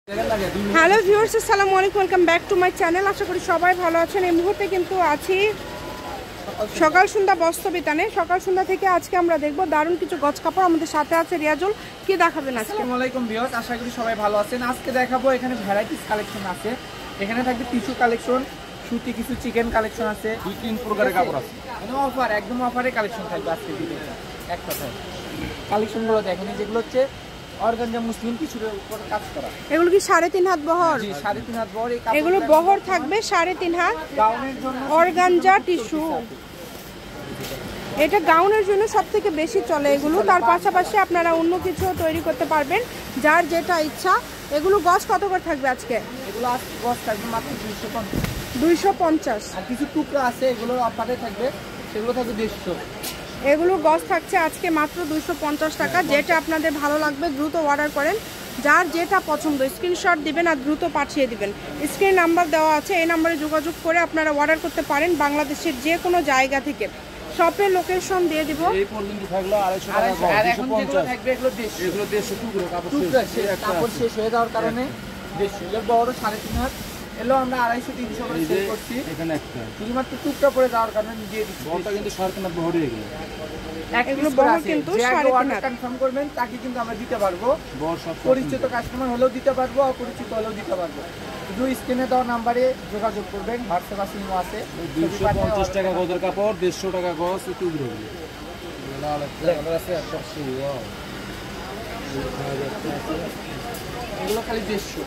Hello viewers, আসসালামু আলাইকুম, welcome back to my channel. আশা করি সবাই ভালো আছেন। এই মুহূর্তে কিন্তু আছি সকাল সন্ধ্যা বস্ত্র বিতানে। সকাল সন্ধ্যা থেকে আজকে আমরা দেখব দারুণ কিছু গজ কাপড়। আমাদের সাথে আছে রিয়াজুল। কি দেখাবেন আজকে? আসসালামু আলাইকুম ভিউয়ার্স, আশা করি সবাই ভালো আছেন। আজকে দেখাবো এখানে ভ্যারাইটিস কালেকশন আছে। এখানে থাকবে টিস্যু কালেকশন, সুতি কিছু চিকেন কালেকশন আছে, 2-3 প্রকারের কাপড় আছে। একদম অফার, একদম অফারে কালেকশন থাকবে আজকে ভিডিওতে। এক কথায় কালেকশনগুলো দেখেন, যেগুলো হচ্ছে অর্গানজা মুসলিম কিছুর উপর কাজ করা। এগুলো কি 3.5 হাত বহর? জি, 3.5 হাত বহর। এগুলো বহর থাকবে 3.5 হাত। গাউনের জন্য অর্গানজা টিস্যু, এটা গাউনের জন্য সবথেকে বেশি চলে এগুলো। তার পাশাপাশি আপনারা অন্য কিছু তৈরি করতে পারবেন, যার যেটা ইচ্ছা। এগুলো গজ কত করে থাকবে আজকে? এগুলো গজ থাকবে মাত্র 250। আর কিছু টুকরা আছে, এগুলো অফারে থাকবে, সেগুলো থাকবে 150। এগুলো গজ থাকছে আজকে মাত্র 250 টাকা। যেটা আপনাদের ভালো লাগবে দ্রুত অর্ডার করেন। যার যেটা পছন্দ স্ক্রিনশট দিবেন আর দ্রুত পাঠিয়ে দিবেন। স্ক্রিন নাম্বার দেওয়া আছে, এই নাম্বারে যোগাযোগ করে আপনারা অর্ডার করতে পারেন বাংলাদেশের যে কোনো জায়গা থেকে। শপের লোকেশন দিয়ে দিব। এই পর্যন্ত থাকলো 250 টাকা গজ। আর এখন যেগুলো থাকবে এগুলো 150 টুকরো কাপড় শেষ হয়ে যাওয়ার কারণে 150। এর বড় 3.5 হাত, এলো আমরা 250-300 করে সেল করছি। এখানে একটা শুধুমাত্র টুকরা পরে যাওয়ার কারণে দিয়ে দিচ্ছি। বড়টা কিন্তু 3.5 হাত বড় হয়ে গেল। এগুলো বড় কিন্তু 3.5 হাত। কনফার্ম করবেন তাকে কিন্তু আমরা দিতে পারবো। পরিচিত কাস্টমার হলেও দিতে পারবো, অপরিচিত হলেও দিতে পারবো। শুধু স্ক্রিনে দেওয়া নাম্বারে যোগাযোগ করবেন। হোয়াটসঅ্যাপ আছে, ইমো আছে। 250 টাকা গজের কাপড়, 150 টাকা গজ। টুকরো এগুলো খালি 150।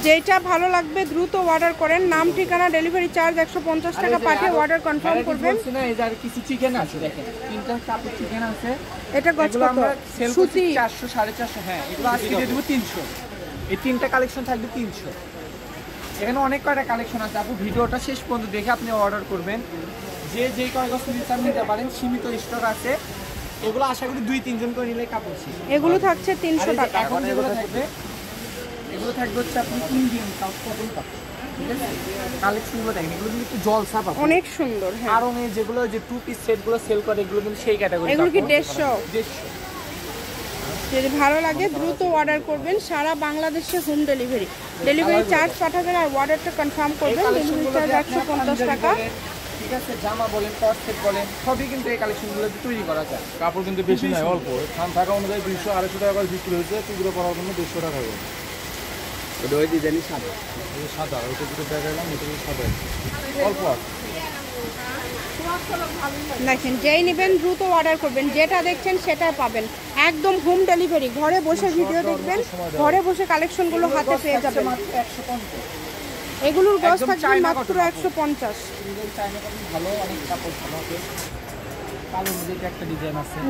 যেটা ভালো লাগবে দ্রুত অর্ডার করেন। নাম, ঠিকানা, ডেলিভারি চার্জ 150 টাকা পাঠিয়ে অর্ডার কনফার্ম করবেন। না, এই যে আর কিছু চিকেন আছে, দেখেন 3টা কাপড় চিকেন আছে। এটা গজ কত? আমরা সেল করছি 400 450। হ্যাঁ, এগুলো আজকে দিয়ে দেব 300। এই 3টা কালেকশন থাকবে 300। এখানে অনেক কয়টা কালেকশন আছে। আপু ভিডিওটা শেষ পর্যন্ত দেখে আপনি অর্ডার করবেন। যে যেই কয় গজ নিতে পারেন, সীমিত স্টক আছে। এগুলো আশা করি 2-3 জন করে নিলে কাপড় শেষ। এগুলো থাকছে 300 টাকা। এখন এগুলো থাকবে হচ্ছে আপনি ইন্ডিয়ান কটন কাপড়। ঠিক আছে, কালেকশনগুলো দেখেন, এগুলো কিন্তু একটু জলসা পাবেন, অনেক সুন্দর। হ্যাঁ, আর যেগুলো যে 2 পিস সেটগুলো সেল করে, এগুলো কিন্তু সেই ক্যাটাগরি। এগুলো কি 150? যদি ভালো লাগে দ্রুত অর্ডার করবেন। সারা বাংলাদেশে হোম ডেলিভারি চার্জ পাঠাবেন আর অর্ডারটা কনফার্ম করবেন। ডেলিভারি চার্জ 150 টাকা। ঠিক আছে, জামা বলেন, কটসেট বলেন, সবই কিন্তু এই কালেকশনগুলো তৈরি করা যায়। কাপড় কিন্তু বেশি নয়, অল্প। থান থাকা অনুযায়ী 200-250 টাকা করে বিক্রি হয়েছে। টুকরো পরার জন্য 150 টাকা হবে। ওটা ওই ডিজাইনই সাদা, ওইটা দুটো দেখালাম, ওইটা সাদা, অল্প। দেখেন, যেই নেবেন দ্রুত অর্ডার করবেন। যেটা দেখছেন সেটাই পাবেন, একদম হোম ডেলিভারি। ঘরে বসে ভিডিও দেখবেন, ঘরে বসে কালেকশনগুলো হাতে পেয়ে যাবেন। এগুলোর গজ থাকবে মাত্র 150।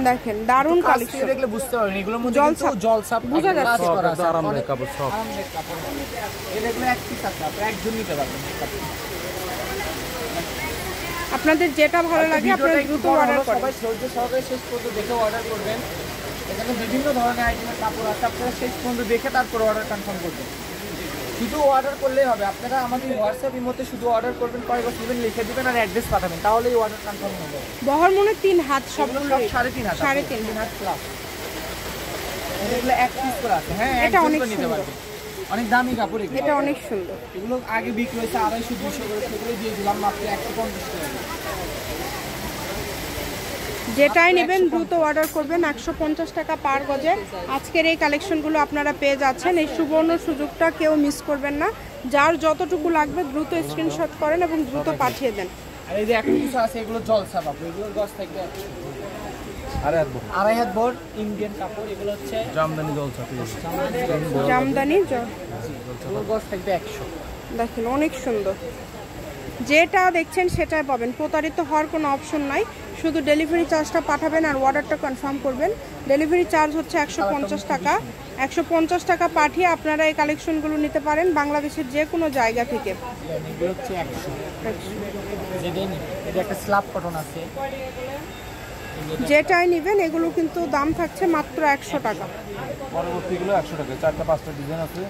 দেখেন দারুণ কালেকশন, দেখলে বুঝতে পারবেন এগুলোর মধ্যে জলসা বোঝা যাচ্ছে। আরামদায়ক কাপড়, সব আরামদায়ক কাপড়। এগুলো এক পিস আছে, আপনারা একজন নিতে পারবেন। আপনাদের যেটা ভালো লাগে আপনারা দ্রুত অর্ডার করুন। সবাই ধৈর্য সহকারে শেষ পর্যন্ত দেখে অর্ডার করবেন। এখানে বিভিন্ন ধরনের আইটেমের কাপড় আছে, আপনারা শেষ পর্যন্ত দেখে তারপর অর্ডার কনফার্ম করবেন। শুধু অর্ডার করলেই হবে। আপনারা আমাদের হোয়াটসঅ্যাপ ইমোতে শুধু অর্ডার করবেন, কয় গজ নেবেন লিখে দিবেন আর অ্যাড্রেস পাঠাবেন, তাহলেই অর্ডার কনফার্ম হবে। বহর মনে 3 হাত, সবগুলো 3.5 হাত, 3.5 হাত প্লাস। এগুলো এক পিস করে আছে। হ্যাঁ, এটা অনেক নিতে পারবেন। অনেক দামি কাপড় এগুলো। এটা অনেক সুন্দর। এগুলো আগে বিক্রি হয়েছে 250-200 করে, সেগুলো দিয়ে দিলাম মাত্র 150 টাকা। যেটাই নেবেন দ্রুত অর্ডার করবেন। 150 টাকা পার গজে আজকের এই কালেকশনগুলো আপনারা পেয়ে যাচ্ছেন। এই সুবর্ণ সুযোগটা কেউ মিস করবেন না। যার যতটুকু লাগবে দ্রুত স্ক্রিনশট করেন এবং দ্রুত পাঠিয়ে দেন। আর এই যে এখন কিছু আছে, এগুলো জলসা কাপড়। এগুলোর গজ থাকবে 2.5 হাত বড় ইন্ডিয়ান কাপড়। এগুলো হচ্ছে জামদানি জলসা, জামদানি। এগুলোর গজ থাকবে 100। দেখেন অনেক সুন্দর। যেটা দেখছেন সেটাই পাবেন, প্রতারিত হওয়ার কোনো অপশন নাই। শুধু ডেলিভারি চার্জটা পাঠাবেন আর অর্ডারটা কনফার্ম করবেন। ডেলিভারি চার্জ হচ্ছে 150 টাকা। 150 টাকা পাঠিয়ে আপনারা এই কালেকশনগুলো নিতে পারেন বাংলাদেশের যে কোনো জায়গা থেকে। এগুলো হচ্ছে 100। এটা একটা স্ল্যাব কটন আছে, যেটাই নেবেন এগুলো কিন্তু দাম থাকছে মাত্র 100 টাকা। পরবর্তীগুলো 100 টাকা। 4টা 5টা ডিজাইন আছে।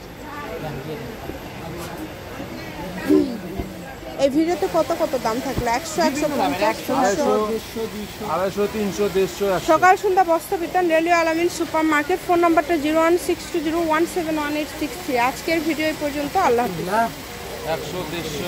এই ভিডিওতে কত কত দাম থাকলো? 100, 150, 200। 250, 300, 150। সকাল সন্ধ্যা বস্তা বিতান রেলওয়ে আলামিন সুপার মার্কেট। ফোন নাম্বারটা 01620171863। আজকের ভিডিও এই পর্যন্ত। আল্লাহ হাফিজ। 100, 150।